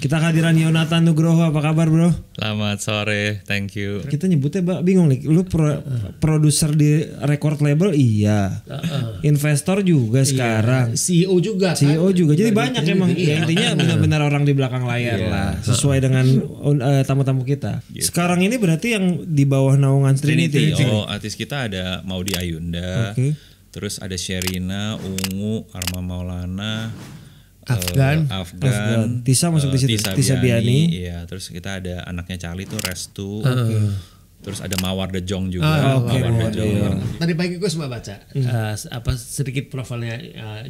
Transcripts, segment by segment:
Kita kehadiran Yonatan Nugroho, apa kabar bro? Selamat sore, thank you. Kita nyebutnya bingung nih, lu produser di record label iya, investor juga sekarang, CEO juga kan? CEO juga, jadi banyak emang. Ya, intinya benar-benar orang di belakang layar lah, sesuai dengan tamu-tamu kita. Sekarang ini berarti yang di bawah naungan Trinity. Oh, artis kita ada Maudy Ayunda, terus ada Sherina, Ungu, Arma Maulana, Afgan. Tisa masuk di situ. Tisa Biani. Iya, terus kita ada anaknya Charlie tuh Restu. Terus ada Mawar De Jong juga. Mawar De Jong. Tadi pagi gue sempat baca sedikit profilnya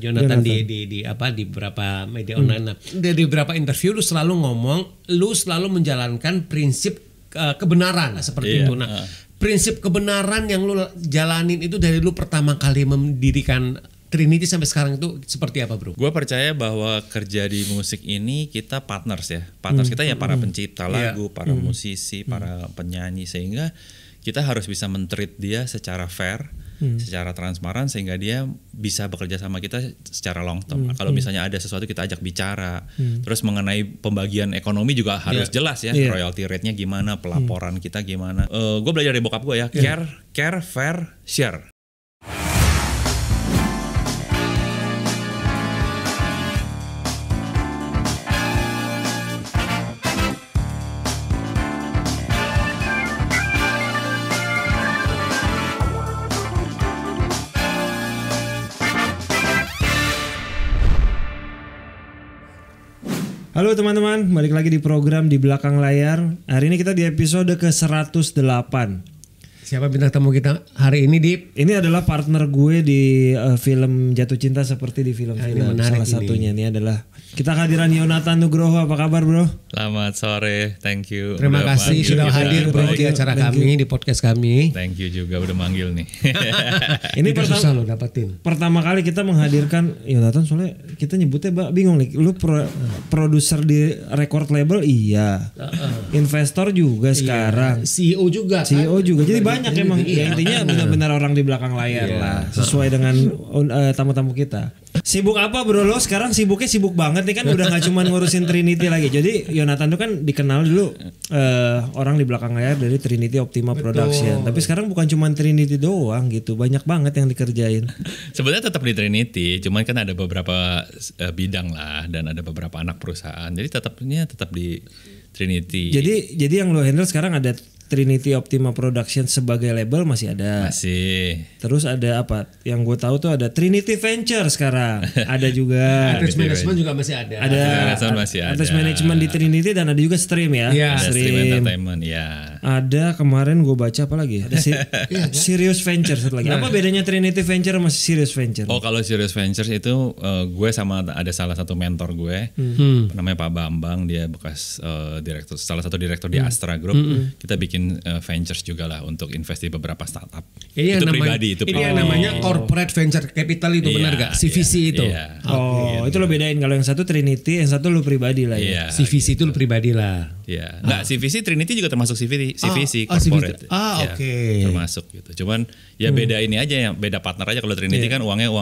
Jonathan di beberapa media online. Dari beberapa interview lu selalu ngomong, lu selalu menjalankan prinsip kebenaran seperti itu. Nah, prinsip kebenaran yang lu jalanin itu dari lu pertama kali mendirikan Trinity sampai sekarang itu seperti apa bro? Gue percaya bahwa kerja di musik ini kita partners ya. Partners kita ya para pencipta lagu, para musisi, para penyanyi. Sehingga kita harus bisa men-treat dia secara fair, secara transparan. Sehingga dia bisa bekerja sama kita secara long term. Kalau misalnya ada sesuatu kita ajak bicara. Terus mengenai pembagian ekonomi juga harus jelas ya. Royalty rate-nya gimana, pelaporan kita gimana. Gue belajar dari bokap gue ya. Care, fair, share. Halo teman-teman, balik lagi di program Di Belakang Layar. Hari ini kita di episode ke-108. Siapa bintang tamu kita hari ini, Dip? Ini adalah partner gue di film Jatuh Cinta seperti di film-film. Salah satunya ini adalah kita kehadiran Yonatan Nugroho, apa kabar bro? Selamat sore, thank you. Terima kasih sudah hadir bro di acara kami, di podcast kami. Thank you juga udah manggil nih. Ini susah lo dapetin. Pertama kali kita menghadirkan Yonatan, soalnya kita nyebutnya bingung nih. Lu produser di record label iya, investor juga sekarang, CEO juga kan? CEO juga, jadi banyak emang. Ya, intinya benar-benar orang di belakang layar lah, sesuai dengan tamu-tamu kita. Sibuk apa bro lo sekarang? Sibuk banget nih kan, udah nggak cuma ngurusin Trinity lagi. Jadi Yonatan tuh kan dikenal dulu orang di belakang layar dari Trinity Optima Production. Tapi sekarang bukan cuma Trinity doang gitu, banyak banget yang dikerjain. Sebenarnya tetap di Trinity, cuman kan ada beberapa bidang lah dan ada beberapa anak perusahaan. Jadi tetap di Trinity. Jadi yang lo handle sekarang ada Trinity Optima Production sebagai label masih ada. Masih. Terus ada apa? Yang gue tahu tuh ada Trinity Venture sekarang. Ada juga. Artist Management juga masih ada. Artist Management di Trinity dan ada juga Stream ya. Ada Stream Entertainment ya. Ada kemarin gue baca apa lagi? Ada Serious Venture satu lagi. Apa bedanya Trinity Venture sama Serious Venture? Oh kalau Serious Ventures itu gue sama ada salah satu mentor gue, namanya Pak Bambang, dia bekas direktur, salah satu direktur di Astra Group. Kita bikin ventures juga lah untuk invest di beberapa startup. Ini itu pribadi. Yang namanya corporate venture capital itu benar gak? CVC itu. Itu lo bedain. Kalau yang satu Trinity, yang satu lo pribadi lah ya. CVC itu lo pribadi lah. Iya. Nggak, CVC Trinity juga termasuk CVC corporate. Oke. Termasuk gitu. Cuman ya beda ini aja, yang beda partner aja. Kalau Trinity kan uangnya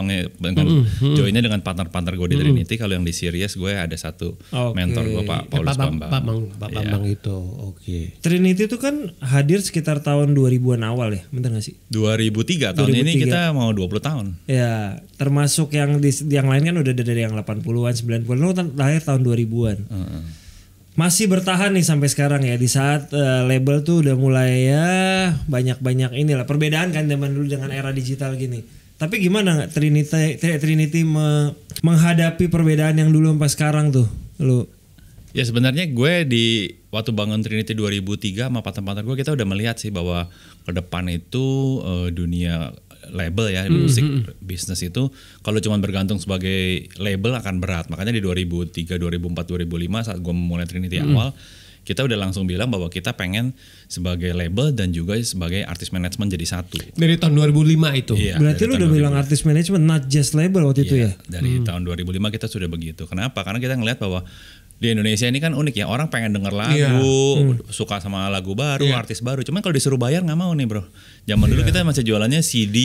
joinnya dengan partner gue di Trinity. Kalau yang di Sirius gue ada satu mentor gue Pak Paulus Bambang. Pak Bambang itu. Oke. Trinity itu kan hadir sekitar tahun 2000-an awal ya, bener gak sih? 2003 tahun ini kita mau 20 tahun. Ya, termasuk yang lain kan udah dari yang 80-an, 90-an, lo lahir tahun 2000-an. Masih bertahan nih sampai sekarang ya, di saat label tuh udah mulai ya banyak-banyak inilah perbedaan kan zaman dulu dengan era digital gini. Tapi gimana Trinity menghadapi perbedaan yang dulu sampai sekarang tuh lu? Ya sebenarnya gue waktu bangun Trinity 2003 sama partner-partner gue, kita udah melihat sih bahwa ke depan itu dunia label ya, musik bisnis itu kalau cuma bergantung sebagai label akan berat. Makanya di 2003, 2004, 2005 saat gue memulai Trinity awal, kita udah langsung bilang bahwa kita pengen sebagai label dan juga sebagai artist management jadi satu. Dari tahun 2005 itu? Iya, berarti lu udah bilang artist management, not just label waktu itu ya? Dari tahun 2005 kita sudah begitu. Kenapa? Karena kita ngelihat bahwa di Indonesia ini kan unik ya, orang pengen denger lagu, suka sama lagu baru, artis baru. Cuman kalau disuruh bayar nggak mau nih bro. Zaman dulu kita masih jualannya CD,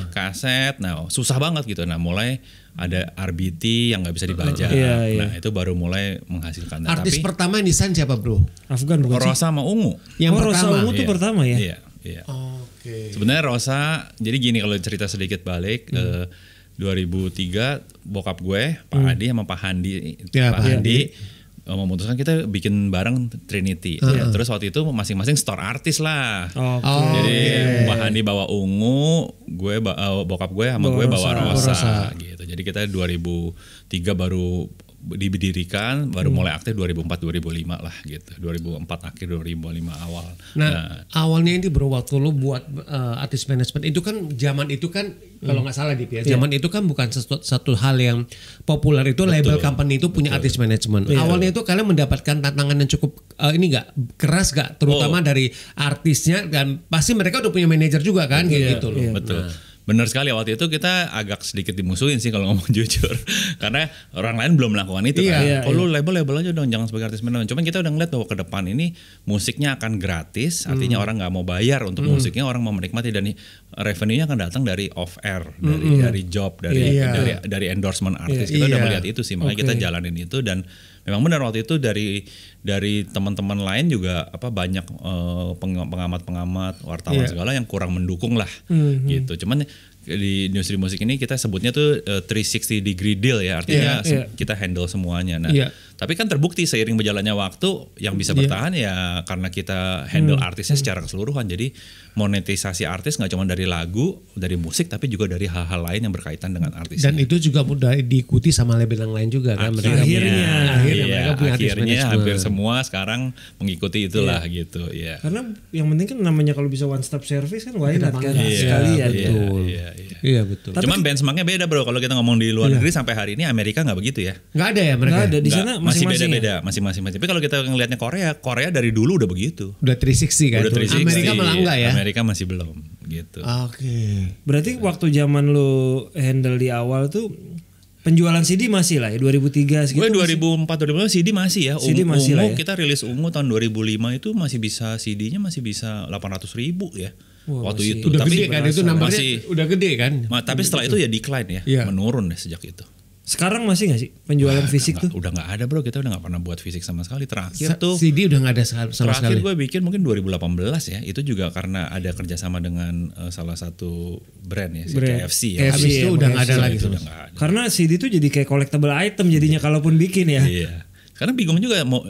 kaset, nah susah banget gitu. Nah mulai ada RBT yang nggak bisa dibajak, nah itu baru mulai menghasilkan. Artis pertama yang desain siapa bro? Afgan bukan sih? Rosa sama Ungu. Yang Rosa Ungu tuh pertama ya? Iya. Oke. Sebenarnya Rosa, jadi gini kalau cerita sedikit balik, 2003 bokap gue, Pak Adi sama Pak Handi, Pak Handi memutuskan kita bikin bareng Trinity. Terus waktu itu masing-masing store artis lah. Jadi Pak Handi bawa Ungu, gue bokap gue sama gue bawa Rosa. Gitu. Jadi kita 2003 baru didirikan, baru mulai aktif 2004-2005 lah gitu. 2004 akhir 2005 awal. Nah, awalnya ini bro, waktu lu buat artist management itu kan zaman itu kan kalau nggak salah Dip ya, zaman itu kan bukan satu hal yang populer itu. Label company itu punya artist management. Awalnya itu kalian mendapatkan tantangan yang cukup ini nggak keras nggak, terutama dari artisnya, dan pasti mereka udah punya manajer juga kan gitu loh. Betul. Benar sekali, waktu itu kita agak sedikit dimusuhin sih kalau ngomong jujur. Karena orang lain belum melakukan itu kan. Lu label aja dong, jangan sebagai artis manajemen. Cuman kita udah ngeliat bahwa ke depan ini musiknya akan gratis, artinya orang nggak mau bayar untuk musiknya, orang mau menikmati, dan revenue-nya akan datang dari off air, dari job, dari endorsement artis. Kita udah melihat itu sih, makanya kita jalanin itu. Dan memang benar waktu itu dari teman-teman lain juga banyak pengamat-pengamat, wartawan segala yang kurang mendukung lah gitu. Cuman di industri musik ini kita sebutnya tuh 360 degree deal ya, artinya kita handle semuanya. Nah, tapi kan terbukti seiring berjalannya waktu yang bisa bertahan ya karena kita handle artisnya secara keseluruhan. Jadi monetisasi artis nggak cuma dari lagu, dari musik, tapi juga dari hal-hal lain yang berkaitan dengan artis. Dan itu juga mudah diikuti sama label yang lain juga kan. Akhirnya mereka punya artis management. Hampir semua sekarang mengikuti itulah gitu ya. Karena yang penting kan namanya kalau bisa one stop service kan why not kan sekalian. Iya betul. Cuman benchmarknya beda bro. Kalau kita ngomong di luar negeri sampai hari ini Amerika nggak begitu ya. Nggak ada ya mereka. Nggak ada di sana masih beda-beda, masing-masing. Tapi kalau kita ngelihatnya Korea dari dulu udah begitu. Udah 360 kan. Udah 360. Amerika malah enggak ya. Amerika masih belum gitu. Oke. Berarti waktu zaman lu handle di awal tuh penjualan CD masih lah ya 2003 segitu. Gue 2004-2005 CD masih ya. CD masih lah ya. Kita rilis Ungu tahun 2005 itu masih bisa, CD-nya masih bisa 800.000 ya. Waktu itu. Udah tapi gede kan itu namanya udah gede kan. Tapi setelah itu ya decline ya. Menurun deh sejak itu. Sekarang masih gak sih penjualan fisik tuh? Udah gak ada bro, kita udah gak pernah buat fisik sama sekali. Terakhir tuh CD udah gak ada sama sekali. Terakhir gue bikin mungkin 2018 ya. Itu juga karena ada kerjasama dengan salah satu brand ya, KFC ya. Habis itu udah gak ada lagi. Karena CD tuh jadi kayak collectible item jadinya kalaupun bikin ya. Iya. Karena bingung juga mau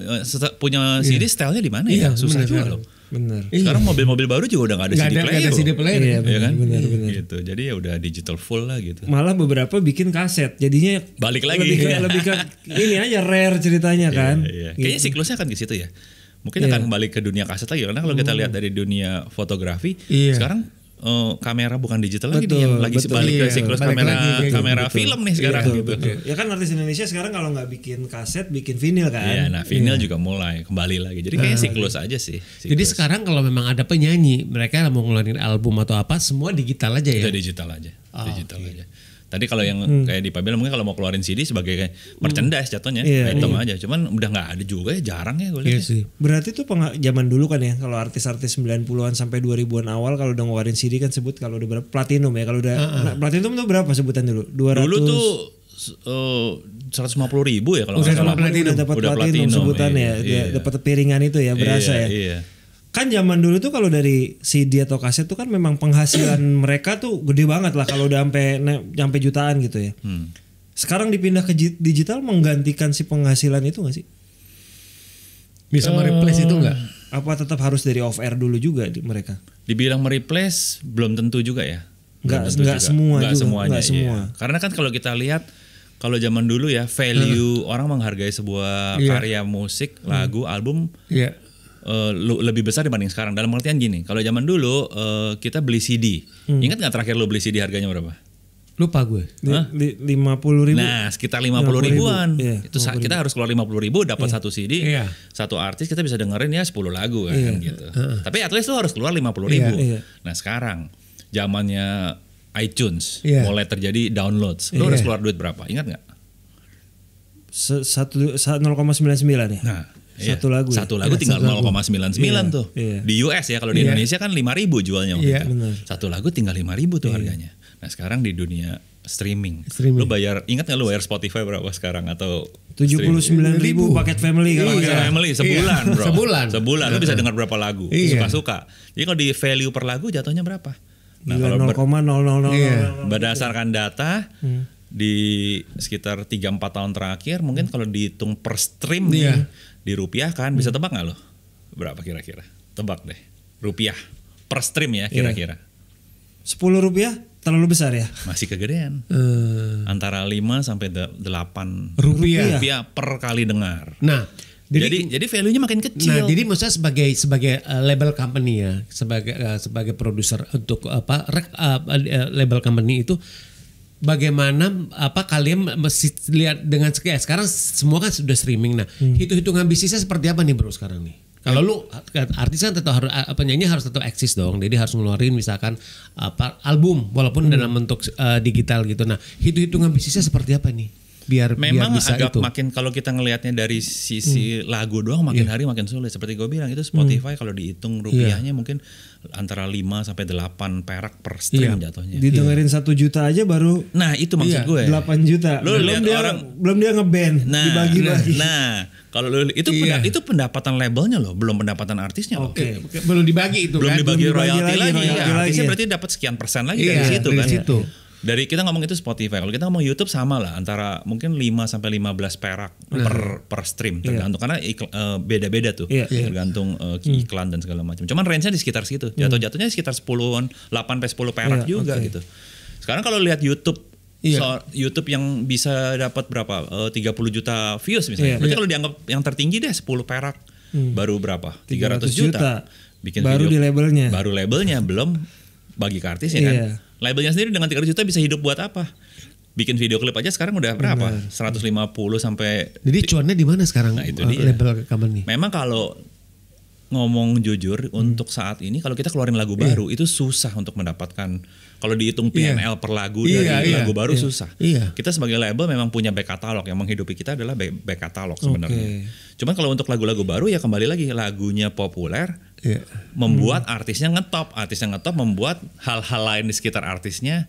punya CD stylenya di mana ya? Susah juga loh. Bener. Sekarang mobil-mobil baru juga udah gak ada CD player. Gak ada CD player. Iya kan? Bener. Gitu. Jadi ya udah digital full lah gitu. Malah beberapa bikin kaset. Jadinya balik lagi. Lebih ke ini aja rare ceritanya kan. Iya. Kayaknya siklusnya akan ke situ ya. Mungkin akan balik ke dunia kaset lagi. Karena kalau kita lihat dari dunia fotografi, sekarang kamera bukan digital lagi nih, yang lagi balik ke siklus kamera film nih sekarang gitu. Ya kan artis Indonesia sekarang kalau nggak bikin kaset bikin vinyl kan. Iya, nah vinyl juga mulai kembali lagi. Jadi kayaknya siklus aja sih. Jadi sekarang kalau memang ada penyanyi mereka mau ngeluarin album atau apa semua digital aja ya. Itu digital aja. Aja. Tadi kalau yang kayak di Pabel mungkin kalau mau keluarin CD sebagai kayak merchandise jatuhnya, item aja. Cuman udah nggak ada juga ya, jarang ya gue lihat. Sih. Berarti tuh zaman dulu kan ya, kalau artis-artis 90-an sampai 2000-an awal kalau udah ngeluarin CD kan sebut kalau udah berapa platinum ya. Kalau udah platinum tuh berapa sebutan dulu? 200. Dulu tuh 150.000 ya kalau nggak salah. Udah dapat platinum sebutannya, dapat piringan itu ya, berasa ya. Iya. Kan zaman dulu tuh kalau dari CD atau kaset tuh kan memang penghasilan mereka tuh gede banget lah kalau udah sampai jutaan gitu ya. Sekarang dipindah ke digital menggantikan si penghasilan itu nggak sih? Bisa mereplace itu nggak? Apa tetap harus dari off air dulu juga mereka? Dibilang mereplace belum tentu juga ya. Nggak semua. Iya. Karena kan kalau kita lihat kalau zaman dulu ya value orang menghargai sebuah karya musik, lagu, album. Lebih besar dibanding sekarang. Dalam artian gini, kalau zaman dulu kita beli CD, ingat nggak terakhir lo beli CD harganya berapa? Lupa gue. 50.000. Nah sekitar 50.000-an. Itu kita harus keluar 50.000 dapat satu CD, satu artis kita bisa dengerin ya 10 lagu kan gitu. Tapi at least lo harus keluar 50.000. Nah sekarang zamannya iTunes mulai terjadi downloads, lo harus keluar duit berapa? Ingat nggak? 0,99 ya. Nah, satu lagu. Satu lagu tinggal 0,99 tuh. Iya. Di US ya, kalau di Indonesia kan 5.000 jualnya waktu Iya. itu. Satu lagu tinggal 5.000 tuh harganya. Nah, sekarang di dunia streaming. Streaming. Lu bayar, ingat nggak lu bayar Spotify berapa sekarang atau 79.000 paket family kalau paket nggak salah. family sebulan, bro. Sebulan. Lu bisa dengar berapa lagu, Iya. suka-suka. Jadi kalau di value per lagu jatuhnya berapa? Nah, Gila, kalau 0,000. berdasarkan data di sekitar 3-4 tahun terakhir, mungkin kalau dihitung per stream nih, dirupiahkan, bisa tebak nggak lo? Berapa kira-kira? Tebak deh. Rupiah per stream ya kira-kira. 10 rupiah terlalu besar ya? Masih kegedean. Antara 5 sampai 8 Rupiah. rupiah per kali dengar. Nah, Jadi value-nya makin kecil. Nah, jadi maksudnya sebagai label company ya, sebagai produser untuk label company itu, bagaimana kalian mesti lihat dengan sekarang semua kan sudah streaming. Nah, hitung-hitungan bisnisnya seperti apa nih bro sekarang nih? Kalau lu artis kan tetap harus penyanyi harus tetap eksis dong. Jadi harus ngeluarin misalkan album walaupun dalam bentuk digital gitu. Nah, hitung-hitungan bisnisnya seperti apa nih? Biar bisa agak itu. makin kalau kita ngelihatnya dari sisi lagu doang makin hari makin sulit. Seperti gue bilang itu Spotify kalau dihitung rupiahnya mungkin antara 5 sampai 8 perak per stream jatuhnya. Didengerin 1 juta aja baru. Nah, itu maksud gue. 8 juta. Belum dia ngeband, dibagi-bagi. Nah, kalau itu pendapatan labelnya loh, belum pendapatan artisnya loh. Oke. Belum dibagi itu belum kan. dibagi royalti lagi. Artisnya ya. berarti dapat sekian persen lagi dari situ kan. Situ. Dari kita ngomong itu Spotify, kalau kita ngomong YouTube sama lah, antara mungkin 5 sampai 15 perak per stream tergantung karena beda-beda tuh, tergantung iklan dan segala macam. Cuman range-nya di sekitar situ. Jatuh-jatuhnya di sekitar 10-an, 8 sampai 10 perak juga gitu. Sekarang kalau lihat YouTube YouTube yang bisa dapat berapa? 30 juta views misalnya. Berarti kalau dianggap yang tertinggi deh 10 perak. Baru berapa? 300 juta. Bikin baru video. Di labelnya. Baru labelnya belum bagi ke artis ya kan. Labelnya sendiri dengan 300 juta bisa hidup buat apa? Bikin video klip aja sekarang udah berapa? 150 sampai. Jadi cuannya di mana sekarang? Nah, itu dia. Label company. Memang kalau ngomong jujur untuk saat ini kalau kita keluarin lagu baru itu susah untuk mendapatkan, kalau dihitung PNL per lagu dari lagu baru susah. Kita sebagai label memang punya back catalog, yang menghidupi kita adalah back catalog sebenarnya. Cuman kalau untuk lagu-lagu baru ya kembali lagi lagunya populer, membuat artisnya ngetop membuat hal-hal lain di sekitar artisnya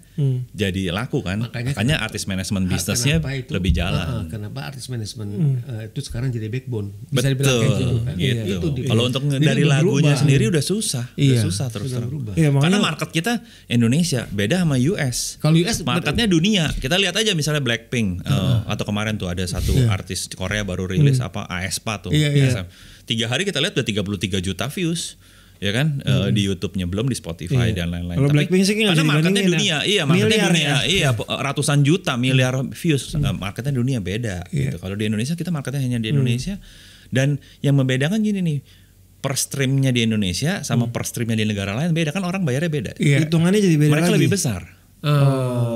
jadi laku kan. Makanya artis manajemen bisnisnya lebih jalan. Kenapa artis manajemen itu sekarang jadi backbone? Bisa Betul. gitu kan. Gitu. Kalau untuk dari lagunya sendiri udah susah, susah terus terang. Karena market kita Indonesia beda sama US. Kalau US marketnya dunia. Kita lihat aja misalnya Blackpink atau kemarin tuh ada satu artis Korea baru rilis aespa tuh. 3 hari kita lihat udah 33 juta views, ya kan, di YouTube-nya, belum di Spotify dan lain-lain. Kalau Blackpink sih karena marketnya dunia, marketnya dunia, ratusan juta, miliar views, marketnya dunia beda. Gitu. Kalau di Indonesia kita marketnya hanya di Indonesia, dan yang membedakan gini nih, per streamnya di Indonesia sama per streamnya di negara lain beda kan, orang bayarnya beda. Hitungannya jadi beda mereka lagi. lebih besar.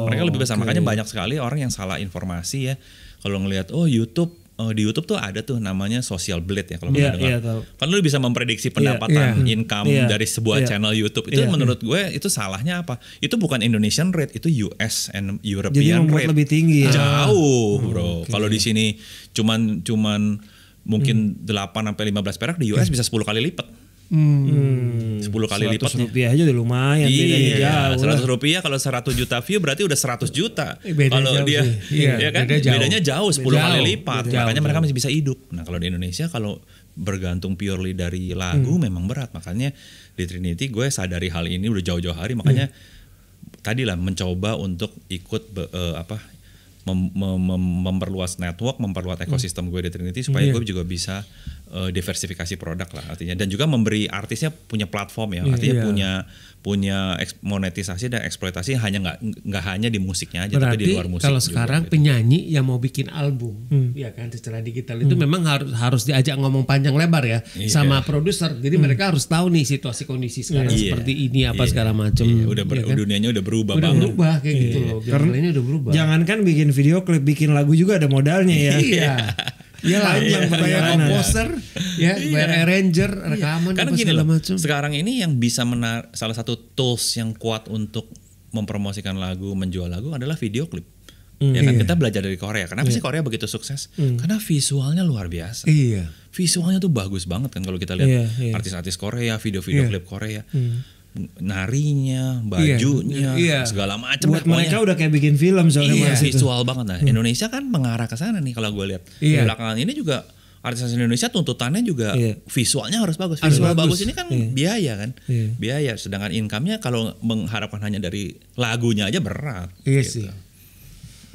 Mereka lebih besar, makanya banyak sekali orang yang salah informasi ya. Kalau ngelihat di YouTube tuh ada tuh namanya social blade ya kalau pernah dengar. Kan lu bisa memprediksi pendapatan income dari sebuah channel YouTube. Itu menurut gue itu salahnya apa? Itu bukan Indonesian rate, itu US and European rate. Lebih tinggi ya. Jauh, bro. Kalau di sini cuman mungkin 8 sampai 15 perak, di US bisa 10 kali lipat. 10 kali lipat. 100 rupiah aja udah lumayan. Iya, 100 rupiah kalau 100 juta view berarti udah 100 juta. Kalau dia, ya kan, bedanya jauh 10 kali lipat. Makanya mereka masih bisa hidup. Nah kalau di Indonesia kalau bergantung purely dari lagu memang berat. Makanya di Trinity gue sadari hal ini udah jauh-jauh hari. Makanya tadilah mencoba untuk ikut memperluas network, memperluas ekosistem gue di Trinity supaya gue juga bisa diversifikasi produk lah artinya, dan juga memberi artisnya punya platform ya, artinya punya monetisasi dan eksploitasi nggak hanya di musiknya aja. Berarti tapi di luar musik. Kalau juga, sekarang gitu. penyanyi yang mau bikin album ya kan secara digital itu memang harus diajak ngomong panjang lebar ya sama produser, jadi mereka harus tahu nih situasi kondisi sekarang seperti ini segala macam. Dunianya udah berubah banget. Udah berubah kayak gitu loh. Karena udah berubah. Jangankan bikin video klip, bikin lagu juga ada modalnya ya. Iya panjang, bayar komposer, bayar arranger, rekaman, karena apa gini segala loh, macam. sekarang ini yang bisa salah satu tools yang kuat untuk mempromosikan lagu, menjual lagu adalah video klip. Ya kan kita belajar dari Korea. Kenapa sih Korea begitu sukses? Karena visualnya luar biasa. Iya. Visualnya tuh bagus banget kan kalau kita lihat artis-artis Korea, video-video klip Korea. Narinya, bajunya, segala macam. Buat mereka udah kayak bikin film soalnya. Visual banget. Nah, Indonesia kan mengarah ke sana nih kalau gue lihat. Belakangan ini juga artis Indonesia tuntutannya juga visualnya harus bagus. Visual bagus ini kan biaya kan. Biaya. Sedangkan income-nya kalau mengharapkan hanya dari lagunya aja berat. Iya gitu. sih.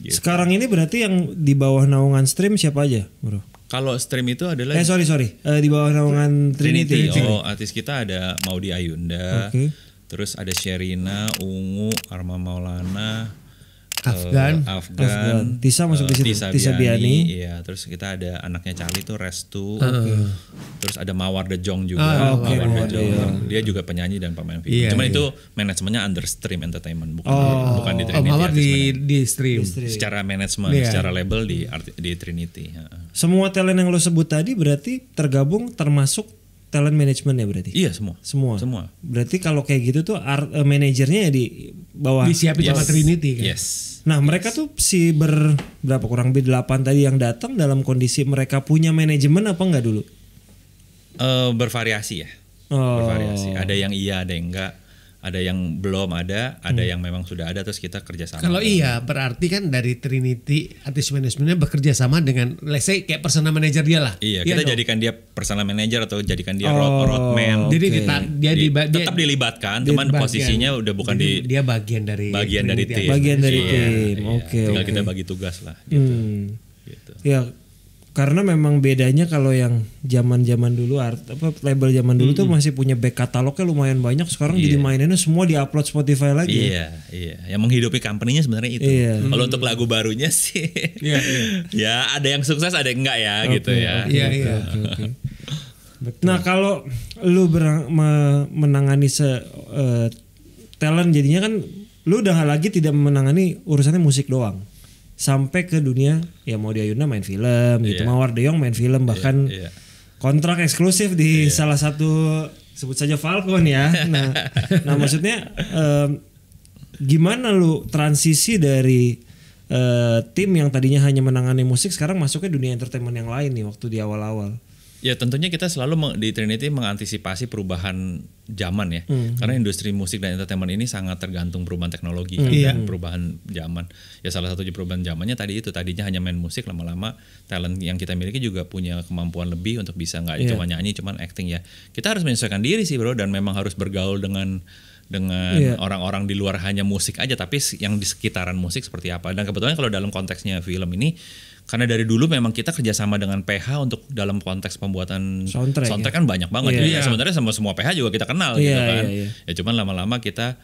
Gitu. Sekarang ini berarti yang di bawah naungan stream siapa aja, bro? Kalau stream itu adalah sorry. Di bawah naungan Trinity. Oh, artis kita ada Maudy Ayunda. Terus ada Sherina, Ungu, Arma Maulana, Afgan. Tisa masuk di situ. Tisa Biani. Iya, terus kita ada anaknya Charlie tuh Restu. Terus ada Mawar De Jong juga. Mawar De Jong. Dia juga penyanyi dan pemain film. Cuman itu manajemennya under Stream Entertainment, bukan di Trinity. Mawar di stream. Secara manajemen, secara label di Trinity. Semua talent yang lo sebut tadi berarti tergabung termasuk talent management ya berarti? Iya, semua. Berarti kalau kayak gitu tuh manajernya ya di bawah. Disiapin sama Trinity kan? Yes. Nah mereka tuh berapa kurang lebih 8 tadi yang datang dalam kondisi mereka punya manajemen apa enggak dulu? Bervariasi ya. Bervariasi. Ada yang iya, ada yang enggak. Ada yang belum ada yang memang sudah ada terus kita kerjasama. Kalau iya berarti kan dari Trinity artis manajemennya bekerja sama dengan let's say kayak personal manager dia lah. Iya, kita jadikan dia personal manager atau jadikan dia roadman. Jadi tetap dilibatkan, cuman posisinya udah bukan dia bagian dari tim. Bagian dari tim. Oke. Tinggal kita bagi tugas lah gitu. Ya karena memang bedanya kalau yang zaman-zaman dulu label zaman dulu tuh masih punya back katalognya lumayan banyak. Sekarang jadi mainannya semua diupload Spotify lagi. Iya. Yang menghidupi company-nya sebenarnya itu. Kalau untuk lagu barunya sih ya ada yang sukses ada yang enggak ya gitu ya. Iya. Nah, kalau lu menangani talent jadinya kan lu udah lagi tidak menangani urusannya musik doang. Sampai ke dunia ya Maudy Ayunda main film gitu, Mawar De Jong main film bahkan kontrak eksklusif di salah satu sebut saja Falcon ya. Nah maksudnya gimana lu transisi dari tim yang tadinya hanya menangani musik sekarang masuknya dunia entertainment yang lain nih waktu di awal-awal? Ya tentunya kita selalu di Trinity mengantisipasi perubahan zaman ya. Karena industri musik dan entertainment ini sangat tergantung perubahan teknologi kan, perubahan zaman. Ya salah satu perubahan zamannya tadinya hanya main musik, lama-lama talent yang kita miliki juga punya kemampuan lebih untuk bisa nggak cuma nyanyi, cuma acting ya. Kita harus menyesuaikan diri sih bro, dan memang harus bergaul dengan orang-orang di luar hanya musik aja, tapi yang di sekitaran musik seperti apa. Dan kebetulan kalau dalam konteksnya film ini, karena dari dulu memang kita kerjasama dengan PH untuk dalam konteks pembuatan soundtrack kan banyak banget. Jadi sebenarnya semua PH juga kita kenal gitu kan. Ya cuman lama-lama kita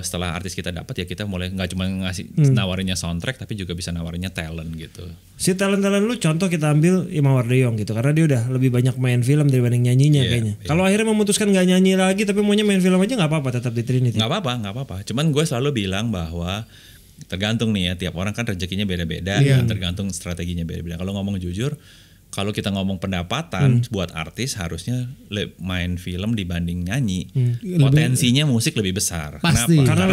setelah artis kita dapat ya kita mulai nggak cuma ngasih nawarinnya soundtrack tapi juga bisa nawarinnya talent gitu. Si talent lu contoh kita ambil Mawar De Jong gitu karena dia udah lebih banyak main film dibanding nyanyinya kayaknya. Kalau akhirnya memutuskan nggak nyanyi lagi tapi maunya main film aja nggak apa-apa tetap di Trinity. Nggak apa-apa. Cuman gue selalu bilang bahwa tergantung nih ya, tiap orang kan rezekinya beda-beda, tergantung strateginya beda-beda. Kalau ngomong jujur, kalau kita ngomong pendapatan buat artis harusnya main film dibanding nyanyi, potensinya musik lebih besar. Pasti. Karena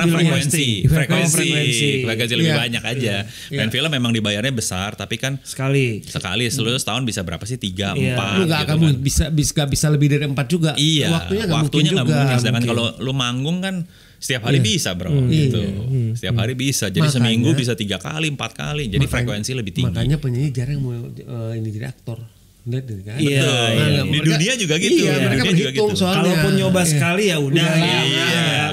frekuensi lebih banyak aja. Main film memang dibayarnya besar, tapi kan sekali seluruh setahun bisa berapa sih? 3, 4 Lu gak gitu kamu kan. bisa lebih dari 4 juga. Iya. Waktunya nggak mungkin. Sedangkan kalau lu manggung kan setiap hari bisa bro gitu. Setiap hari bisa. Jadi seminggu bisa 3 kali, 4 kali. Jadi frekuensi lebih tinggi. Makanya penyanyi jarang mau ini jadi aktor. Lihat kan? Di dunia juga gitu. Mereka berhitung soalnya. Kalaupun nyoba sekali ya udah.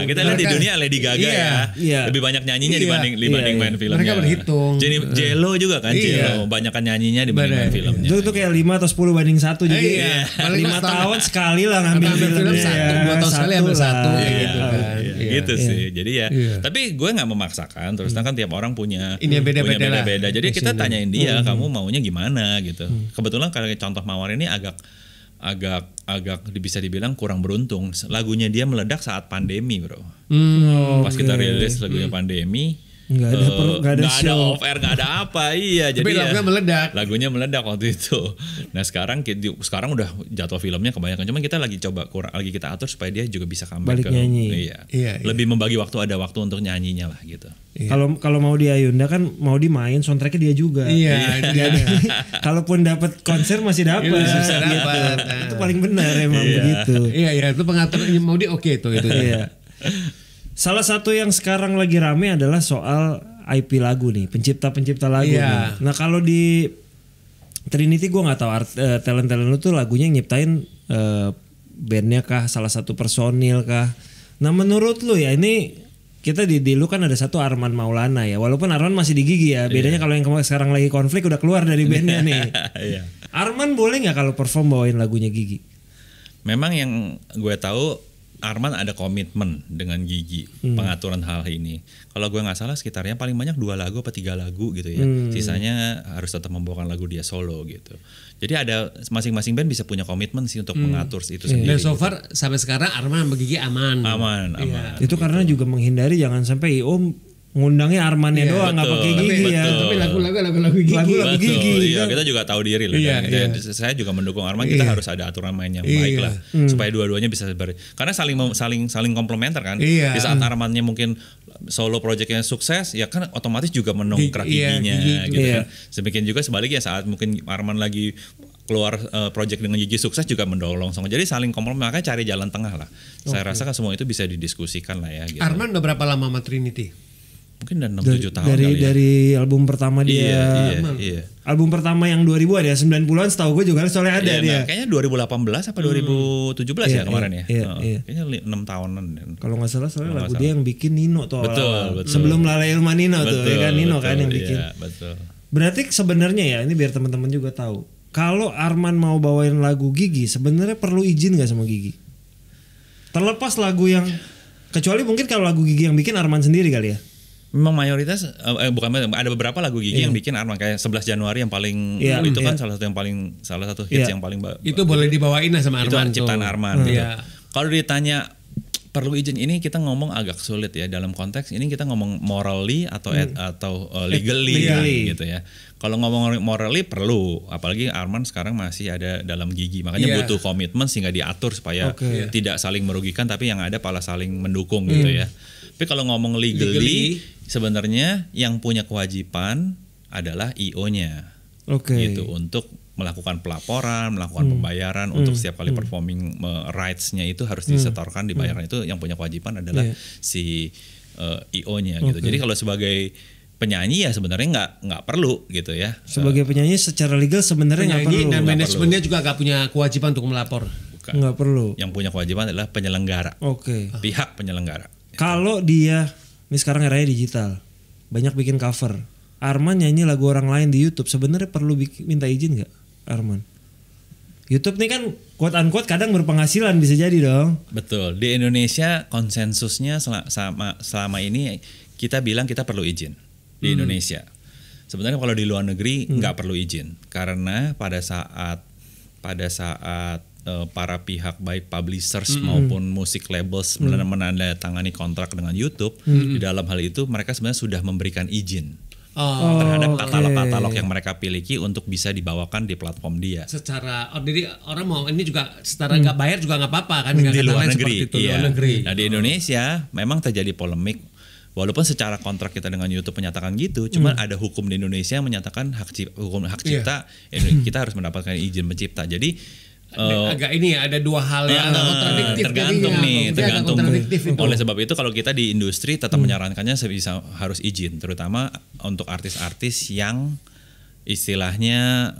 Kita lihat di dunia Lady Gaga ya. Lebih banyak nyanyinya dibanding main filmnya. Mereka berhitung. Jadi Jello juga kan, Jello banyakkan nyanyinya dibanding main filmnya. Itu kayak 5 atau 10 banding 1 jadi 5 tahun sekali lah ngambil film 1, 2 tahun sekali ambil 1 gitu kan. Gitu sih. Jadi ya, tapi gue nggak memaksakan. Terus kan tiap orang punya beda-beda. Jadi kita tanyain dia, kamu maunya gimana gitu. Kebetulan kalau contoh Mawar ini agak bisa dibilang kurang beruntung. Lagunya dia meledak saat pandemi, bro. Pas kita rilis lagunya pandemi, Nggak ada show. off air, nggak ada apa. Iya, Tapi jadi lagunya meledak waktu itu. Nah sekarang udah jadwal filmnya kebanyakan. Cuman kita lagi coba lagi kita atur supaya dia juga bisa comeback balik nyanyi. Iya. Lebih membagi waktu, ada waktu untuk nyanyinya lah gitu. Kalau mau di Ayunda kan mau dimain soundtracknya dia juga. Iya. Kalaupun dapat konser masih dapat. Itu paling benar emang begitu. Iya, itu pengaturan mau oke itu. Iya. Salah satu yang sekarang lagi rame adalah soal IP lagu nih, pencipta lagu nih. Nah kalau di Trinity gue nggak tahu talent lu tuh lagunya nyiptain bandnya kah, salah satu personil kah. Nah menurut lu ya ini kita di lu kan ada satu Arman Maulana ya, walaupun Arman masih di Gigi ya. Bedanya kalau yang sekarang lagi konflik udah keluar dari bandnya nih. Arman boleh nggak kalau perform bawain lagunya Gigi? Memang yang gue tahu Arman ada komitmen dengan Gigi pengaturan hal ini. Kalau gue nggak salah sekitarnya paling banyak 2 lagu apa 3 lagu gitu ya. Sisanya harus tetap membawakan lagu dia solo gitu. Jadi ada masing-masing band bisa punya komitmen sih untuk mengatur itu sendiri. Dan so far sampai sekarang Arman sama Gigi aman. Aman. Itu karena juga menghindari jangan sampai ngundangnya Armannya doang nggak pakai Gigi ya. Tapi lagu-lagu Gigi. Lagu Gigi. Iya, kita juga tahu diri loh. Saya juga mendukung Arman. Kita harus ada aturan main yang baik lah supaya dua-duanya bisa karena saling komplementer kan. Di saat Armannya mungkin solo projectnya sukses, ya kan otomatis juga mendongkrak Giginya gitu kan. Demikian juga sebaliknya saat mungkin Arman lagi keluar project dengan Gigi sukses juga mendorong. Jadi saling komplement, makanya cari jalan tengah lah. Saya rasa kan semua itu bisa didiskusikan lah ya. Gitu. Arman udah berapa lama sama Trinity? Mungkin udah 6-7 tahun kali ya. Dari album pertama dia. Iya. Album pertama yang 2000-an ya, 90-an setahu gue juga soalnya ada dia. Nah, kayaknya 2018 apa 2017 ya kemarin ya. Kayaknya 6 tahunan. Kalau nggak salah soalnya lagu dia yang bikin Nino tuh. Betul. Sebelum Lala Ilma Nino tuh, ya kan Nino kan yang bikin. Iya, betul. Berarti sebenarnya ya, ini biar teman-teman juga tahu. Kalau Arman mau bawain lagu Gigi, sebenarnya perlu izin nggak sama Gigi? Terlepas lagu yang, kecuali mungkin kalau lagu Gigi yang bikin Arman sendiri kali ya. Memang mayoritas bukan, ada beberapa lagu Gigi yang bikin Arman, kayak 11 Januari yang paling itu kan salah satu hits yang paling itu boleh dibawain lah sama Arman. Itu ciptaan Arman gitu. Kalau ditanya perlu izin, ini kita ngomong agak sulit ya dalam konteks ini, kita ngomong morally atau legally gitu ya. Kalau ngomong morally perlu, apalagi Arman sekarang masih ada dalam Gigi, makanya butuh komitmen sehingga diatur supaya tidak saling merugikan tapi yang ada malah saling mendukung gitu ya. Tapi kalau ngomong legally sebenarnya yang punya kewajiban adalah IO-nya. Gitu untuk melakukan pelaporan, melakukan pembayaran untuk setiap kali performing rights-nya itu harus disetorkan, dibayarkan. Itu yang punya kewajiban adalah si IO-nya gitu. Jadi kalau sebagai penyanyi ya sebenarnya nggak perlu gitu ya. Sebagai penyanyi secara legal sebenarnya nggak perlu. Dan manajemennya juga nggak punya kewajiban untuk melapor. Nggak perlu. Yang punya kewajiban adalah penyelenggara. Pihak penyelenggara. Kalau dia, ini sekarang eranya digital, banyak bikin cover. Arman nyanyi lagu orang lain di YouTube, sebenarnya perlu minta izin nggak, Arman? YouTube nih kan quote unquote kadang berpenghasilan, bisa jadi dong. Betul. Di Indonesia konsensusnya selama ini kita bilang kita perlu izin di Indonesia. Sebenarnya kalau di luar negeri nggak perlu izin, karena pada saat para pihak baik publishers maupun musik labels menandatangani kontrak dengan YouTube, di dalam hal itu mereka sebenarnya sudah memberikan izin terhadap katalog-katalog yang mereka miliki untuk bisa dibawakan di platform dia. Jadi orang mau ini juga setara nggak bayar juga nggak apa-apa kan dengan di luar negeri. Luar negeri. Nah di Indonesia memang terjadi polemik. Walaupun secara kontrak kita dengan YouTube menyatakan gitu, cuman ada hukum di Indonesia yang menyatakan hukum hak cipta, kita harus mendapatkan izin pencipta. Jadi agak ini ya, ada dua hal yang kontradiktif. Tergantung. Oleh sebab itu kalau kita di industri tetap menyarankannya harus izin, terutama untuk artis-artis yang istilahnya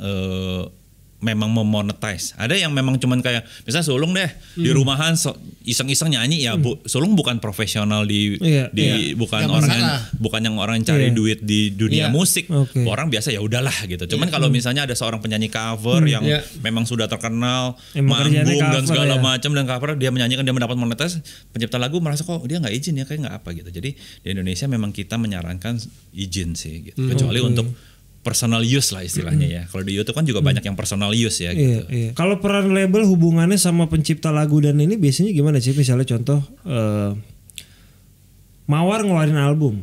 memang memonetize. Ada yang memang cuman kayak misalnya Sulung deh di rumahan iseng-iseng nyanyi ya, Sulung bukan profesional bukan yang orang cari duit di dunia musik. Orang biasa ya udahlah gitu. Cuman kalau misalnya ada seorang penyanyi cover yang memang sudah terkenal, manggung dan segala macam dan cover dia menyanyikan, dia mendapat monetize, pencipta lagu merasa kok dia nggak izin ya, kayak nggak apa gitu. Jadi di Indonesia memang kita menyarankan izin sih gitu. Kecuali untuk personal use lah istilahnya ya. Kalau di YouTube kan juga banyak yang personal use ya gitu. Kalau peran label hubungannya sama pencipta lagu dan ini biasanya gimana sih? Misalnya contoh Mawar ngeluarin album.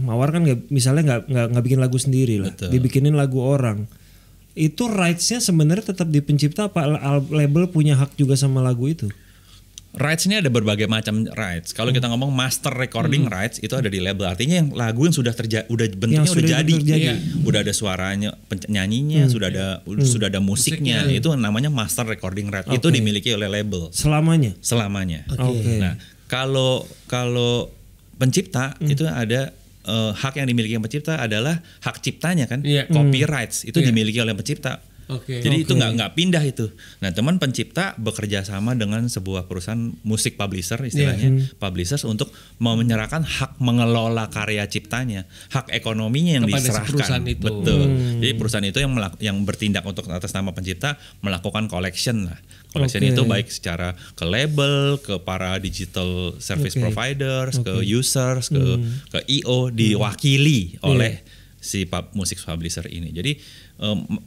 Mawar kan misalnya nggak bikin lagu sendiri lah, Betul. dibikinin lagu orang. Itu rights-nya sebenarnya tetap di pencipta apa label punya hak juga sama lagu itu? Rights ini ada berbagai macam rights. Kalau kita ngomong master recording rights itu ada di label. Artinya yang lagu yang sudah bentuknya Yang udah jadi. terjadi. Udah ada suaranya, penyanyinya, sudah ada musiknya. Itu namanya master recording rights. Itu dimiliki oleh label Selamanya. selamanya. Nah, kalau pencipta itu ada hak yang dimiliki yang pencipta adalah hak ciptanya kan. Copyrights itu dimiliki oleh pencipta. Jadi itu nggak pindah itu. Nah, teman pencipta bekerja sama dengan sebuah perusahaan musik publisher istilahnya, publishers untuk menyerahkan hak mengelola karya ciptanya, hak ekonominya yang kepada diserahkan. perusahaan itu. Betul. Jadi perusahaan itu yang bertindak untuk atas nama pencipta melakukan collection lah. Collection itu baik secara ke label, ke para digital service providers, ke users, ke IO diwakili oleh si musik publisher ini. Jadi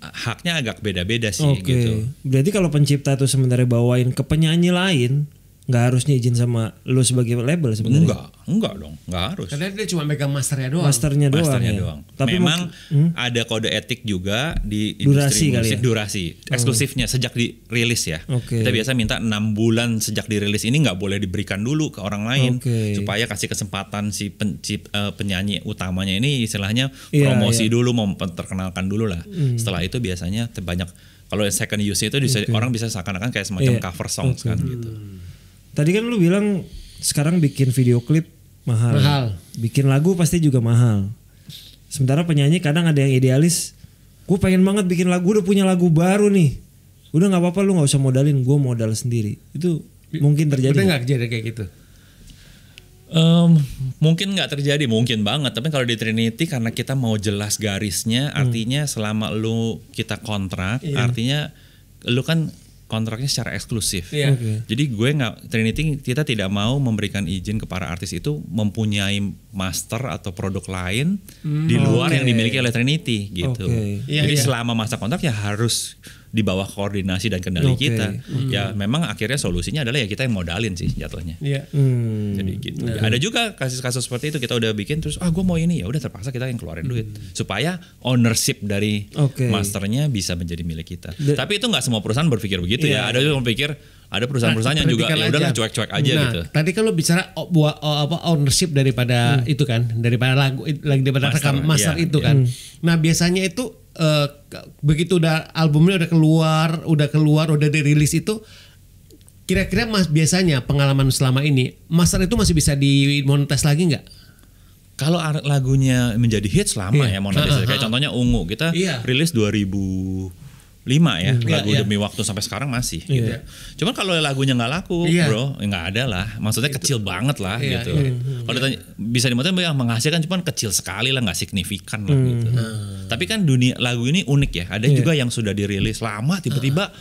haknya agak beda-beda sih gitu. Berarti kalau pencipta itu sebenarnya bawain ke penyanyi lain, nggak harusnya izin sama lu sebagai label sebenarnya. Enggak dong, nggak harus. Karena dia cuma megang masternya doang. Masternya doang. Tapi memang ada kode etik juga di industri musik, durasi eksklusifnya sejak dirilis ya. Kita biasa minta 6 bulan sejak dirilis ini nggak boleh diberikan dulu ke orang lain supaya kasih kesempatan si penyanyi utamanya ini istilahnya promosi dulu, memperkenalkan dulu lah. Setelah itu biasanya banyak, kalau second use itu orang bisa seakan-akan kayak semacam cover songs kan gitu. Tadi kan lu bilang sekarang bikin video klip mahal. Bikin lagu pasti juga mahal. Sementara penyanyi kadang ada yang idealis, gue pengen banget bikin lagu, udah punya lagu baru nih. Udah nggak apa-apa, lu nggak usah modalin, gue modal sendiri. Itu mungkin terjadi. Udah nggak kejadian kayak gitu? Mungkin nggak terjadi, mungkin banget. Tapi kalau di Trinity karena kita mau jelas garisnya, artinya selama kita kontrak, artinya lu kan kontraknya secara eksklusif. Jadi Trinity kita tidak mau memberikan izin ke para artis itu mempunyai master atau produk lain di luar yang dimiliki oleh Trinity gitu. Jadi selama masa kontrak ya harus di bawah koordinasi dan kendali kita. Ya memang akhirnya solusinya adalah ya kita yang modalin sih jatuhnya. Jadi gitu. Ada juga kasus-kasus seperti itu, kita udah bikin terus gue mau ini, ya udah terpaksa kita yang keluarin duit supaya ownership dari masternya bisa menjadi milik kita. Tapi itu nggak semua perusahaan berpikir begitu ya. Ada juga berpikir, ada perusahaan-perusahaan yang juga ya udahlah cuek-cuek aja gitu. Tadi kalau bicara ownership daripada itu kan, daripada daripada rekam master itu kan. Nah, biasanya itu begitu udah albumnya udah keluar, udah dirilis itu, kira-kira biasanya pengalaman selama ini master itu masih bisa dimonetize lagi nggak? Kalau lagunya menjadi hits lama ya monetisasi. Kayak contohnya Ungu, kita rilis 2005 ya, lagu Demi Waktu sampai sekarang masih gitu. Cuman kalau lagunya nggak laku, bro, nggak ada lah. Maksudnya kecil banget lah gitu. Kalau ditanya bisa dimodalin menghasilkan, cuman kecil sekali lah, nggak signifikan lah gitu. Tapi kan dunia lagu ini unik ya. Ada juga yang sudah dirilis lama tiba-tiba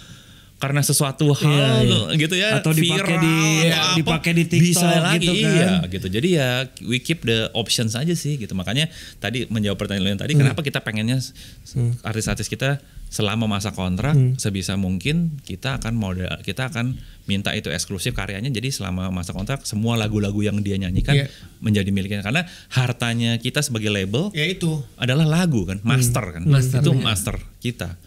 karena sesuatu hal gitu ya, atau dipakai di TikTok bisa lagi gitu kan. gitu. Jadi ya we keep the options aja sih gitu. Makanya tadi menjawab pertanyaan tadi, kenapa kita pengennya artis-artis kita selama masa kontrak sebisa mungkin kita akan minta itu eksklusif karyanya. Jadi selama masa kontrak semua lagu-lagu yang dia nyanyikan menjadi miliknya, karena hartanya kita sebagai label itu adalah lagu kan, master kan. Itu master kita.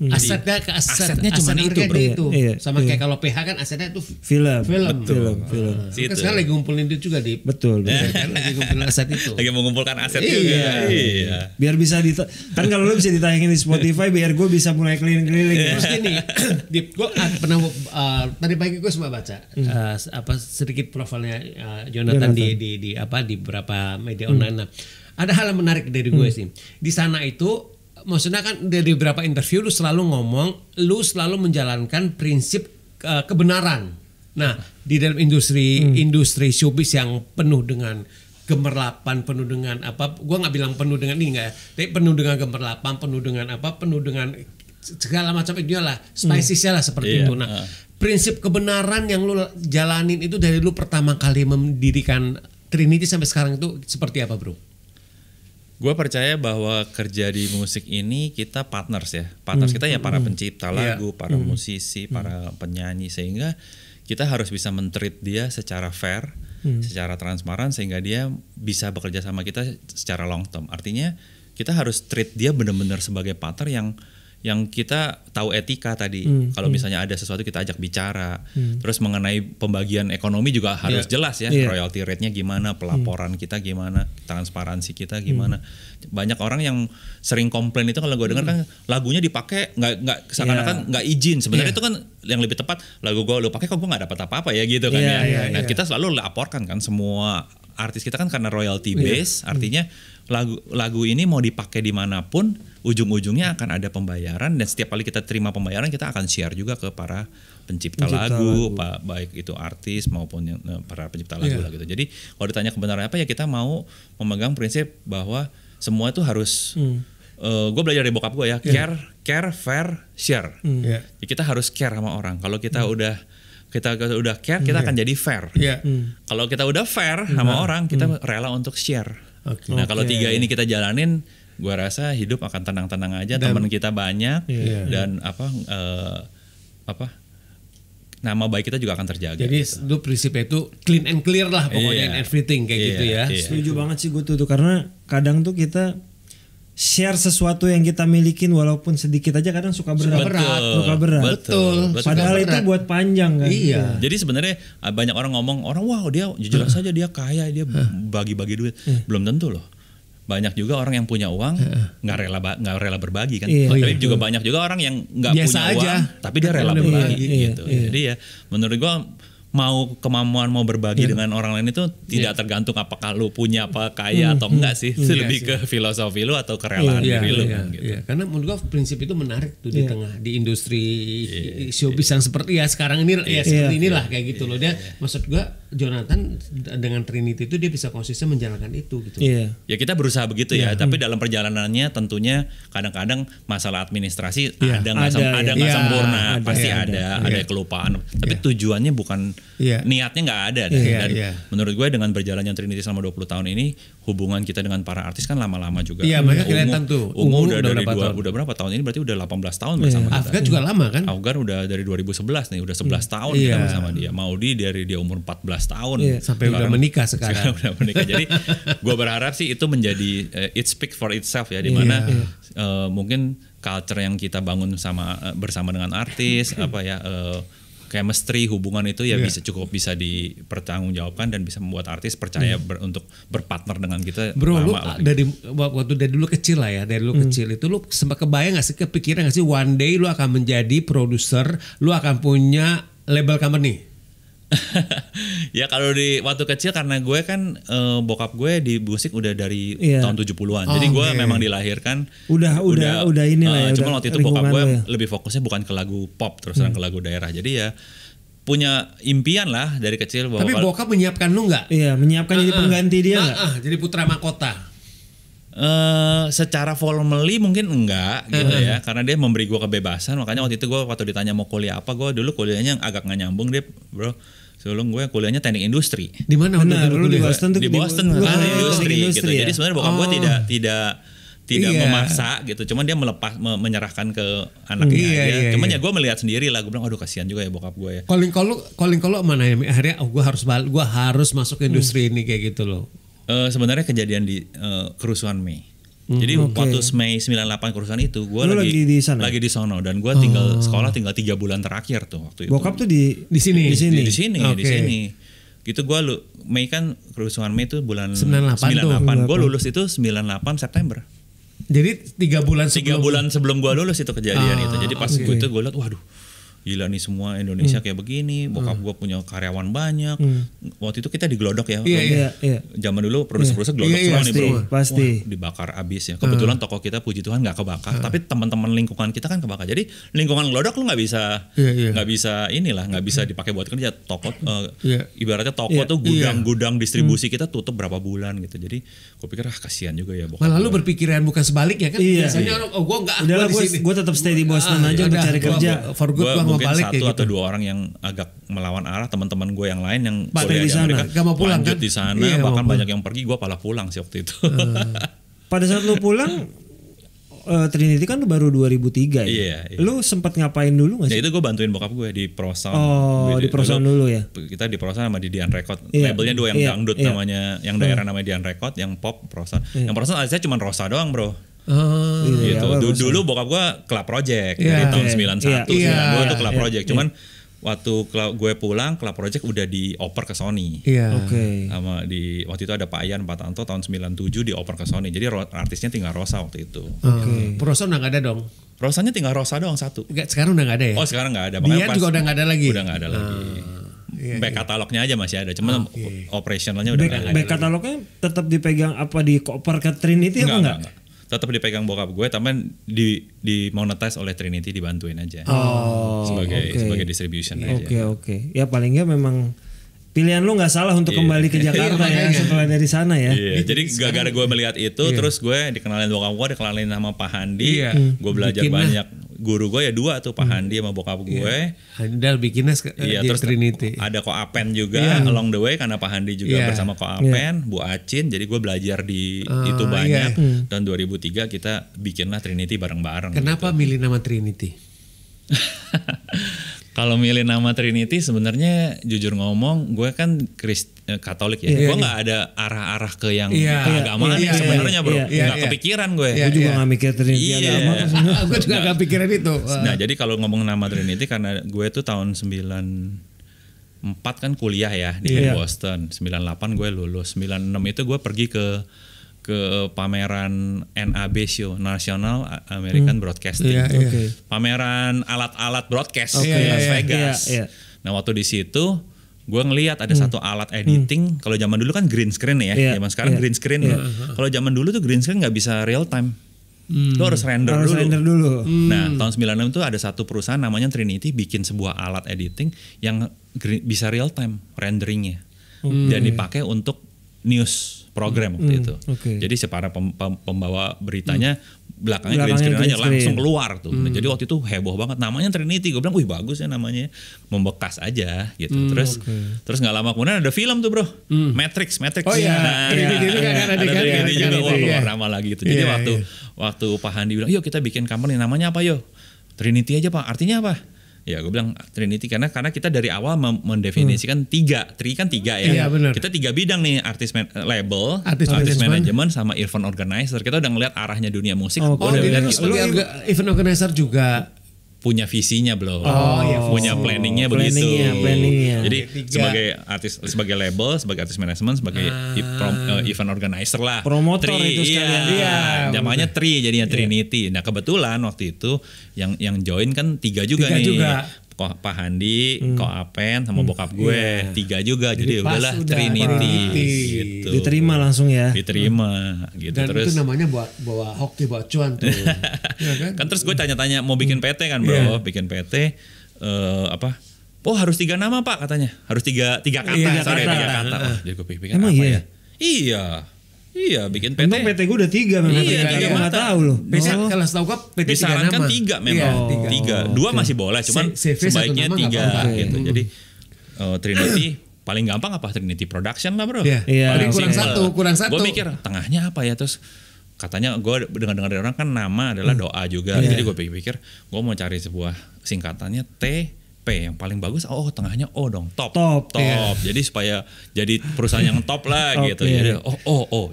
Asetnya cuma itu, bro. Itu. Sama kayak kalau PH kan asetnya itu film. Kan sekarang lagi ngumpulin duit juga di. Betul. Lagi ngumpulin aset itu. Lagi mengumpulkan aset juga. Biar bisa kan kalau lu bisa ditayangin di Spotify, biar gue bisa mulai keliling-keliling. Terus gini, gue pernah tadi pagi gue sempat baca sedikit profilnya Jonathan di beberapa media online. Nah, ada hal yang menarik dari gue sih. Di sana itu maksudnya kan dari beberapa interview lu selalu ngomong, lu selalu menjalankan prinsip kebenaran. Nah, di dalam industri showbiz yang penuh dengan gemerlapan, penuh dengan gue nggak bilang penuh dengan ini nggak ya, tapi penuh dengan gemerlapan, penuh dengan segala macam itu lah, spicesnya lah seperti itu. Nah, prinsip kebenaran yang lu jalanin itu dari lu pertama kali mendirikan Trinity sampai sekarang itu seperti apa, bro? Gue percaya bahwa kerja di musik ini kita partners ya. Partners kita ya para pencipta lagu, para musisi, para penyanyi, sehingga kita harus bisa men-treat dia secara fair, secara transparan sehingga dia bisa bekerja sama kita secara long term. Artinya kita harus treat dia benar-benar sebagai partner yang kita tahu etika tadi. Kalau misalnya ada sesuatu kita ajak bicara. Terus mengenai pembagian ekonomi juga harus jelas ya. Royalty rate-nya gimana, pelaporan kita gimana, transparansi kita gimana. Banyak orang yang sering komplain itu kalau gue dengar kan lagunya dipakai nggak seakan-akan nggak izin. Sebenarnya itu kan yang lebih tepat lagu gue lu pakai kok gue nggak dapat apa-apa ya gitu kan ya. Nah kita selalu laporkan kan semua artis kita kan karena royalty base, artinya lagu ini mau dipakai dimanapun ujung-ujungnya akan ada pembayaran dan setiap kali kita terima pembayaran kita akan share juga ke para pencipta lagu. Baik itu artis maupun para pencipta lagu lah gitu. Jadi kalau ditanya kebenaran apa ya kita mau memegang prinsip bahwa semua itu harus gue belajar dari bokap gue ya, care, fair, share. Jadi kita harus care sama orang. Kalau kita udah care, kita akan jadi fair. Kalau kita udah fair sama orang, kita rela untuk share. Nah kalau 3 ini kita jalanin, gue rasa hidup akan tenang-tenang aja. Teman kita banyak dan nama baik kita juga akan terjaga. Jadi itu prinsipnya itu clean and clear lah pokoknya in everything kayak gitu ya. Setuju banget sih gue tuh karena kadang tuh kita share sesuatu yang kita milikin walaupun sedikit aja kadang suka berat. Betul. Padahal itu buat panjang kan. Iya. Jadi sebenarnya banyak orang ngomong wah dia jujur saja dia kaya, dia bagi-bagi duit. Belum tentu loh. Banyak juga orang yang punya uang nggak rela berbagi kan. Tapi juga banyak juga orang yang nggak punya uang tapi dia rela berbagi gitu. Jadi ya menurut gua mau kemampuan mau berbagi dengan orang lain itu tidak tergantung apakah lu punya apa kaya atau enggak sih. Itu lebih ke filosofi lu atau kerelaan diri lu kan gitu. Karena menurut gua prinsip itu menarik tuh di tengah di industri showbiz yang seperti ya sekarang ini seperti inilah kayak gitu loh. Dia maksud gua Jonathan dengan Trinity itu dia bisa konsisten menjalankan itu gitu. Ya kita berusaha begitu ya, tapi dalam perjalanannya tentunya kadang-kadang masalah administrasi ada nggak sempurna, pasti ada kelupaan. Tapi tujuannya bukan niatnya nggak ada. Dan menurut gue dengan berjalannya Trinity selama 20 tahun ini hubungan kita dengan para artis kan lama-lama juga. Iya, mereka kelihatan tuh. Ungu udah dari udah berapa tahun ini berarti udah 18 tahun bersama kita. Afgan juga lama kan? Afgan udah dari 2011 nih, udah 11 tahun kita bersama dia. Maudi dari dia umur 14 tahun sampai udah menikah sekarang. Udah menikah. Jadi gue berharap sih itu menjadi it speak for itself ya, di mana mungkin culture yang kita bangun bersama dengan artis chemistry hubungan itu bisa dipertanggungjawabkan dan bisa membuat artis percaya untuk berpartner dengan kita. Bro, lu dari dulu kecil lah ya, dari dulu kecil itu lu sempat kebayang nggak sih, kepikiran nggak sih one day lu akan menjadi produser, lu akan punya label company? Ya kalau di waktu kecil karena gue kan bokap gue di musik udah dari tahun 70-an. Jadi gue memang dilahirkan udah inilah ya. Cuma waktu itu bokap gue lebih fokusnya bukan ke lagu pop terus ke lagu daerah. Jadi ya punya impian lah dari kecil. Tapi bokap menyiapkan lu nggak? Iya, menyiapkan jadi pengganti dia nggak? Jadi putra mahkota. Secara formally mungkin enggak gitu ya, karena dia memberi gue kebebasan. Makanya waktu itu gue waktu ditanya mau kuliah apa, gue dulu kuliahnya agak nggak nyambung dia bro. Sebelum gue kuliahnya teknik industri. Di mana? Dulu di Boston tuh. Di Boston industri gitu. Jadi sebenarnya bokap gue tidak memaksa gitu. Cuman dia menyerahkan ke anaknya aja. Cuman ya gue melihat sendiri lah. Gue bilang aduh kasihan juga ya bokap gue ya. Calling kalau mana ya? Akhirnya gue harus masuk ke industri ini kayak gitu loh. Sebenarnya kejadian di kerusuhan Mei. Jadi waktu Mei 98 kerusuhan itu gue lagi di sono dan gue tinggal 3 bulan terakhir tuh waktu itu. Bokap tuh di sini. Di sini. Gitu gue Mei kan kerusuhan Mei itu bulan 98. Gue lulus itu 98 September. Jadi 3 bulan sebelum gue lulus itu kejadian itu. Jadi pas gue itu gue lihat waduh gila nih semua Indonesia kayak begini. Bokap gue punya karyawan banyak. Waktu itu kita digelodok ya. Iya. Zaman dulu produser gelodok semua nih bro. Pasti. Wah, dibakar abis ya. Kebetulan toko kita puji Tuhan nggak kebakar. Tapi teman-teman lingkungan kita kan kebakar. Jadi lingkungan gelodok lu nggak bisa nggak bisa dipakai buat kerja. Toko ibaratnya toko tuh gudang distribusi kita tutup berapa bulan gitu. Jadi gue pikir kasihan juga ya bokap. Malah lu berpikiran bukan sebalik ya kan? Biasanya gue nggak. Udahlah gue tetap stay di Boston aja untuk cari kerja. Mungkin satu atau 2 orang yang agak melawan arah, teman-teman gue yang lain yang kuliah di sana lanjut di sana, bahkan banyak yang pergi, gue malah pulang sih waktu itu. Pada saat lu pulang Trinity kan baru 2003 ya. Iya. Lu sempat ngapain dulu nggak Ya sih? itu gue bantuin bokap gue di Prosound. Oh, di Prosound dulu ya. Kita di Prosound sama di Dian Record. Iya, Labelnya dua, yang iya, dangdut iya. namanya, yang daerah namanya Dian Record, yang pop Prosound. Yang Prosound aja cuma Rosa doang, bro. Iya, Gitu. awal Dulu bokap gue Club Project Iya. dari tahun Oke. 91. Iya. Gue tuh Club Project. Cuman waktu gue pulang, Club Project udah dioper ke Sony. Iya. Oke. Sama waktu itu ada Pak Ian Patanto tahun 97 dioper ke Sony. Jadi artisnya tinggal Rosa waktu itu. Oke. Prosound udah nggak ada dong. Rosanya tinggal Rosa doang satu. Enggak, sekarang udah nggak ada ya. Oh sekarang nggak ada. Dia juga udah nggak ada lagi. Udah nggak ada lagi. Iya, Back katalognya aja masih ada, cuman operasionalnya udah nggak ada. Back katalognya tetap dipegang apa di koper ke Trinity apa enggak? Tetap dipegang bokap gue, tapi di monetize oleh Trinity, dibantuin aja. Oh, sebagai distribution aja. Oke. Ya paling nggak memang pilihan lu nggak salah untuk kembali ke Jakarta ya setelah dari sana ya. Iya, jadi gara-gara gue melihat itu, terus gue dikenalin bokap gue, dikenalin sama Pak Handi, gue belajar banyak. Guru gue ya dua tuh, Pak Handi sama bokap gue. Handal bikinnya Iya, di terus Trinity. ada Ko Apen juga along the way, karena Pak Handi juga bersama Ko Apen, Bu Acin. Jadi gue belajar di itu banyak. Tahun 2003 kita bikinlah Trinity bareng-bareng. Kenapa milih nama Trinity? Kalau milih nama Trinity sebenarnya jujur ngomong, gue kan Katolik ya. Gue nggak ada arah-arah ke yang keagamaan sebenarnya, bro. Nggak kepikiran gue. Gue juga nggak mikir Trinity agama. Gue juga nggak pikiran itu. Nah, jadi kalau ngomong nama Trinity, karena gue tuh tahun 94 kan kuliah ya di Boston. 98 gue lulus. 96 itu gue pergi ke pameran NAB show, National American Broadcasting. Pameran alat-alat broadcast di Las Vegas. Nah, waktu di situ gue ngelihat ada satu alat editing. Kalau zaman dulu kan green screen ya. Zaman sekarang green screen ya. Kalau zaman dulu tuh green screen nggak bisa real time. Lo harus render dulu. Nah, tahun 96 itu ada satu perusahaan namanya Trinity bikin sebuah alat editing yang bisa real time renderingnya. Dan dipakai untuk news program waktu itu. Jadi para pembawa beritanya belakangnya green screen aja langsung keluar tuh. Nah, jadi waktu itu heboh banget, namanya Trinity. Gue bilang, wih bagus ya namanya, membekas aja gitu. Terus nggak lama kemudian ada film tuh, bro, Matrix. Oh iya. Nah, ada Trinity juga, wah keluar nama lagi gitu. Jadi waktu Pak Handi bilang, yuk kita bikin company, namanya apa yo? Trinity aja Pak. Artinya apa? Ya gue bilang Trinity karena kita dari awal mendefinisikan tri kan tiga ya. Iya, benar. Kita 3 bidang nih, label, Artis manajemen sama event organizer. Kita udah ngeliat arahnya dunia musik. Lu event organizer juga punya visinya belum, punya planningnya begitu. Planningnya. Jadi sebagai label, sebagai artis manajemen, sebagai event organizer lah. Promotor itu sekalian. Iya. Namanya jadinya Trinity. Nah kebetulan waktu itu yang join kan 3 juga nih. Pak Handi, Ko Apen sama bokap gue 3 juga. Jadi udahlah Trinity gitu. Diterima langsung ya. Diterima gitu. Dan terus itu namanya bawa hoki, bawa cuan tuh. Ya kan terus gue tanya-tanya mau bikin PT kan, bro. Bikin PT apa? Oh harus 3 nama Pak katanya. Harus 3 kata. Sorry 3 kata. Oh, jadi gue pikir apa ya? Iya bikin PT. Untung PT gue udah 3 memang. Iya, 3 nggak tahu loh. Kalau setahu gue PT 3 disarankan nama. 3 memang. 3. 2 masih boleh, cuman sebaiknya 3 gitu. Jadi Trinity paling gampang apa? Trinity Production lah, bro. Paling kurang satu. Gue mikir tengahnya apa ya, terus katanya gue dengar dari orang kan nama adalah doa juga. Jadi gue pikir gue mau cari sebuah singkatannya P yang paling bagus. Oh tengahnya O dong, top. Jadi supaya jadi perusahaan yang top lah gitu. Jadi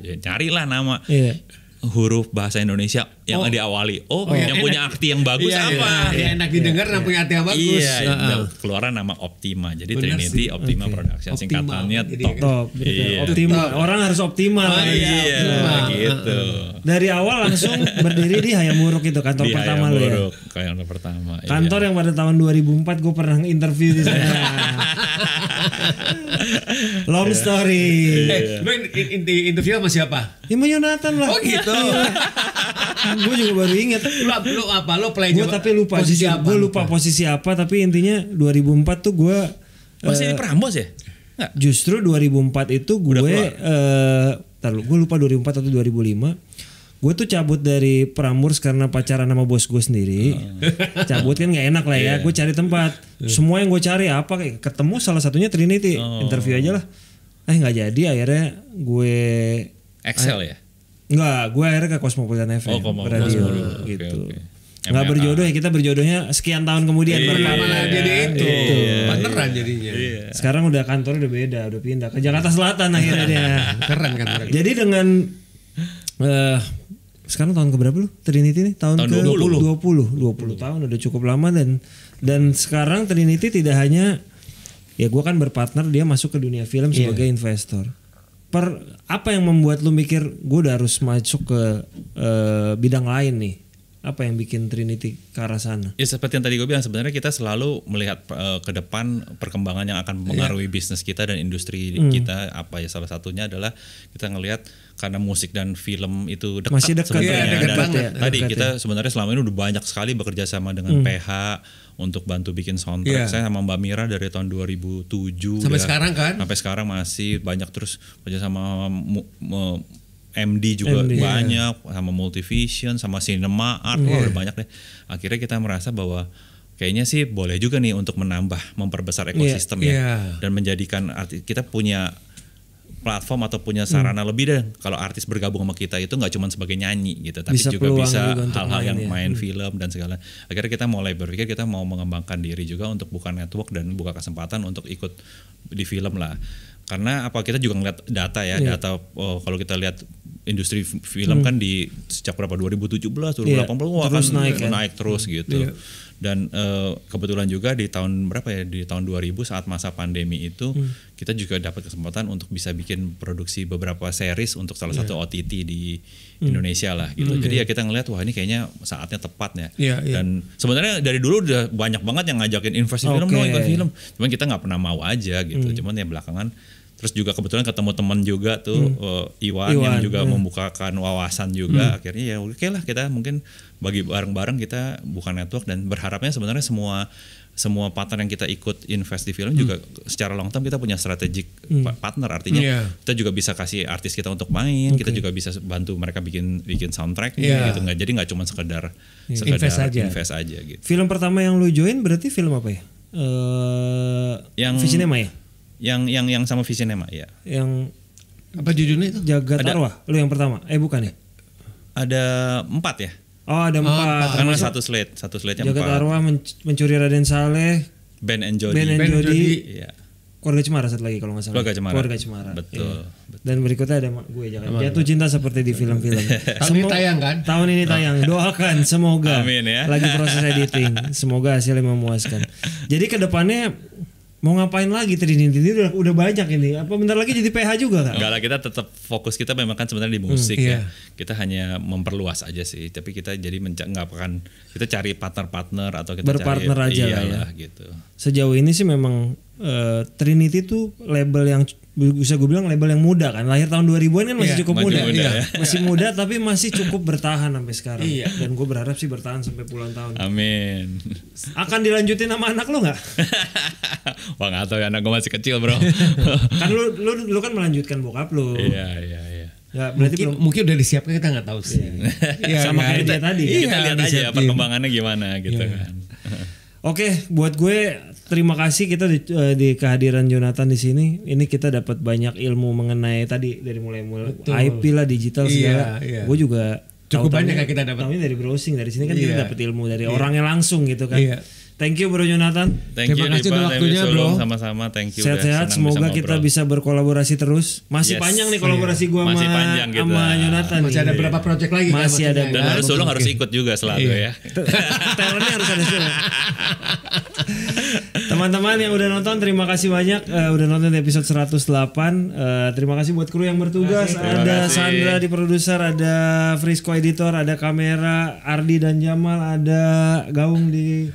ya carilah nama huruf bahasa Indonesia yang diawali yang punya arti yang bagus apa? Enak didengar dan punya arti yang bagus. Keluaran nama Optima. Jadi Trinity Optima Production, singkatannya top. Optima. Orang harus optimal. Gitu. Dari awal langsung berdiri di Hayamuruk itu kantor pertama lu ya. Kantor pertama. Kantor yang pada tahun 2004 gue pernah interview di sana. Long story. Lu interview sama siapa? Sama Yonatan lah. Oh gitu. Gue juga baru inget. Lu apa? Lu play gue tapi lupa posisi apa? Gue lupa posisi apa. Tapi intinya 2004 tuh gue masih di Prambos ya? Nggak. Justru 2004 itu gue gue lupa 2004 atau 2005. Gue tuh cabut dari Prambors karena pacaran sama bos gue sendiri. Cabut kan nggak enak lah ya. Gue cari tempat. Semua yang gue cari apa ketemu salah satunya Trinity. Interview aja lah. Nggak jadi. Akhirnya gue Excel ya. Enggak, gue akhirnya ke Cosmopolitan FM. Radio gitu. Nggak berjodoh ya, kita berjodohnya sekian tahun kemudian malah jadi itu partneran jadinya. Sekarang udah kantor udah beda, udah pindah ke Jakarta Selatan akhirnya dia. Keren kan. Jadi dengan sekarang tahun keberapa lu Trinity nih? Tahun ke 20 tahun udah cukup lama dan sekarang Trinity tidak hanya ya gue kan berpartner, dia masuk ke dunia film sebagai investor. Apa yang membuat lu mikir gue udah harus masuk ke bidang lain nih? Apa yang bikin Trinity ke arah sana? Ya seperti yang tadi gue bilang, sebenarnya kita selalu melihat ke depan perkembangan yang akan mempengaruhi bisnis kita dan industri kita. Apa ya, salah satunya adalah kita ngelihat karena musik dan film itu dekat. Masih dekat ya. Tadi kita sebenarnya selama ini udah banyak sekali bekerja sama dengan PH untuk bantu bikin soundtrack. Saya sama Mbak Mira dari tahun 2007 sampai sekarang kan? Sampai sekarang masih banyak terus kerja sama MD juga banyak, sama Multivision, sama Cinema Art, udah banyak deh. Akhirnya kita merasa bahwa kayaknya sih boleh juga nih untuk memperbesar ekosistem dan menjadikan kita punya platform atau punya sarana lebih deh. Kalau artis bergabung sama kita itu nggak cuma sebagai nyanyi gitu, tapi juga bisa hal-hal yang main film dan segala. Akhirnya kita mulai berpikir kita mau mengembangkan diri juga untuk buka network dan buka kesempatan untuk ikut di film lah. Karena apa, kita juga ngeliat data ya, data kalau kita lihat industri film kan di sejak berapa 2017, 2018 terus naik terus gitu. Dan kebetulan juga di tahun berapa ya, di tahun 2000 saat masa pandemi itu kita juga dapat kesempatan untuk bisa bikin produksi beberapa series untuk salah satu OTT di Indonesia lah gitu. Jadi ya kita ngeliat wah ini kayaknya saatnya tepat ya. Dan sebenarnya dari dulu udah banyak banget yang ngajakin invest di film, film. Cuman kita nggak pernah mau aja gitu. Cuman ya belakangan terus juga kebetulan ketemu teman juga tuh Iwan yang juga membukakan wawasan juga. Akhirnya ya oke lah, kita mungkin bagi bareng-bareng kita buka network, dan berharapnya sebenarnya semua partner yang kita ikut invest di film juga secara long term kita punya strategic partner. Artinya kita juga bisa kasih artis kita untuk main, kita juga bisa bantu mereka bikin soundtrack gitu. Jadi nggak cuma sekedar invest aja gitu. Film pertama yang lu join berarti film apa ya? Yang Visinema ya? Yang sama Visinema ya. Yang apa judulnya itu? Jagat Arwah. Lu yang pertama? Bukan ya? Ada 4 ya. Oh ada 4. Karena satu slate-nya 4. Jagat Arwah, Mencuri Raden Saleh, Ben and Jody. Iya. Keluarga Cemara satu lagi kalau nggak salah. Keluarga Cemara. Betul. Dan berikutnya ada gue Jatuh Cinta Seperti di Film-film. Tahun ini tayang kan? Tahun ini tayang. Doakan semoga. Amin ya. Lagi proses editing. Semoga hasilnya memuaskan. Jadi kedepannya mau ngapain lagi Trinity ini udah banyak ini. Apa bentar lagi jadi PH juga kan? Enggak lah, kita tetap fokus kita memang kan sebenarnya di musik ya. Kita hanya memperluas aja sih. Tapi kita jadi nggak akan kita cari partner atau kita berpartner cari aja lah ya. Gitu. Sejauh ini sih memang Trinity tuh label yang bisa gue bilang label yang muda kan. Lahir tahun 2000-an kan masih cukup muda. Masih muda tapi masih cukup bertahan sampai sekarang. Dan gue berharap sih bertahan sampai puluhan tahun. Amin. Akan dilanjutin sama anak lu nggak? Wah nggak tahu ya, anak gue masih kecil bro. Kan lu kan melanjutkan bokap lu. Iya. Ya, berarti mungkin udah disiapkan, kita nggak tahu sih. Sama kayak dia tadi. Kita lihat aja perkembangannya gimana gitu kan. Oke, buat gue terima kasih kita di kehadiran Jonathan di sini. Ini kita dapat banyak ilmu mengenai tadi dari mulai IP lah, digital segala. Gue juga cukup banyak yang kita dapat. Tapi dari browsing dari sini kan kita dapat ilmu dari orangnya langsung gitu kan. Thank you Bro Jonathan. Terima kasih untuk waktunya Bro. Sama-sama, thank you. Sehat-sehat, semoga kita bisa berkolaborasi terus. Masih panjang nih kolaborasi gue sama Jonathan. Masih ada berapa project lagi? Masih ada. Dan harus Sulung harus ikut juga selalu ya. Talentnya harus ada Sulung. Teman-teman yang udah nonton, terima kasih banyak udah nonton di episode 108. Terima kasih buat kru yang bertugas. Ada Sandra di produser, ada Frisco editor, ada kamera, Ardi dan Jamal, ada Gaung di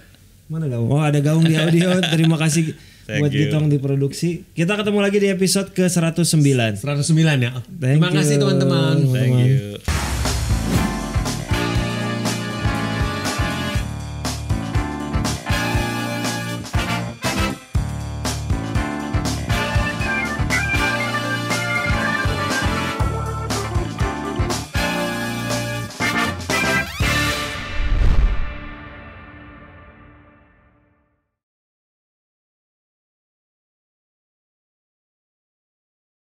mana Gaung? Oh ada Gaung di audio. Terima kasih buat Gitong di produksi. Kita ketemu lagi di episode ke 109. 109 ya. Terima kasih teman-teman. Thank you.